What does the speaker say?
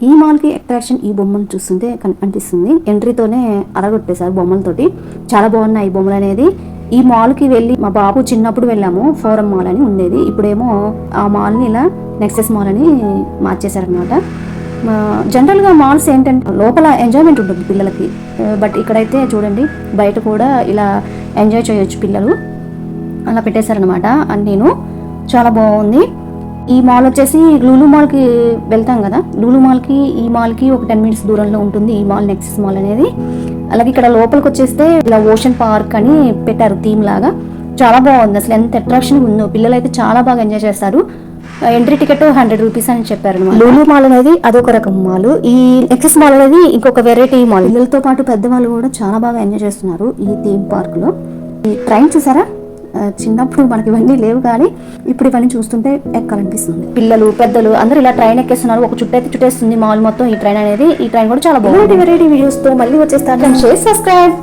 ఈ మాల్కి అట్రాక్షన్ ఈ బొమ్మను చూస్తుంటే అనిపిస్తుంది. ఎంట్రీతోనే అరగొట్టేశారు బొమ్మలతోటి. చాలా బాగున్నాయి ఈ బొమ్మలు అనేది. ఈ మాల్కి వెళ్ళి మా బాబు చిన్నప్పుడు వెళ్ళాము, ఫోరం మాల్ అని ఉండేది. ఇప్పుడేమో ఆ మాల్ని ఇలా నెక్సెస్ మాల్ అని మార్చేశారనమాట. జనరల్గా మాల్స్ ఏంటంటే లోపల ఎంజాయ్మెంట్ ఉంటుంది పిల్లలకి, బట్ ఇక్కడైతే చూడండి బయట కూడా ఇలా ఎంజాయ్ చేయొచ్చు పిల్లలు, అలా పెట్టేశారనమాట. అని నేను చాలా బాగుంది. ఈ మాల్ వచ్చేసి లూలు మాల్కి వెళ్తాం కదా, లూలు మాల్కి ఈ మాల్కి ఒక 10 minutes దూరంలో ఉంటుంది ఈ మాల్, నెక్సెస్ మాల్ అనేది. అలాగే ఇక్కడ లోపలికి వచ్చేస్తే ఇలా ఓషన్ పార్క్ అని పెట్టారు థీమ్ లాగా. చాలా బాగుంది, అసలు ఎంత అట్రాక్షన్ ఉందో. పిల్లలు అయితే చాలా బాగా ఎంజాయ్ చేస్తారు. ఎంట్రీ టికెట్ 100 rupees అని చెప్పారు. లూలు మాల్ అనేది అదొక రకం మాల్, ఈ నెక్సెస్ మాల్ అనేది ఇంకొక వెరైటీ మాల్. పిల్లలతో పాటు పెద్దవాళ్ళు కూడా చాలా బాగా ఎంజాయ్ చేస్తున్నారు ఈ థీమ్ పార్క్ లో. ఈ ట్రైన్ చూసారా, చిన్నప్పుడు మనకి ఇవన్నీ లేవు కానీ ఇప్పుడు ఇవన్నీ చూస్తుంటే ఎక్కాలనిపిస్తుంది. పిల్లలు పెద్దలు అందరూ ఇలా ట్రైన్ ఎక్కేస్తున్నారు. ఒక చుట్టూ అయితే చుట్టేస్తుంది మాల్ మొత్తం ఈ ట్రైన్ అనేది. ఈ ట్రైన్ కూడా చాలా బాగుంది. వెరైటీ వీడియోస్ తో మళ్ళీ వచ్చేస్తాను. Share, subscribe.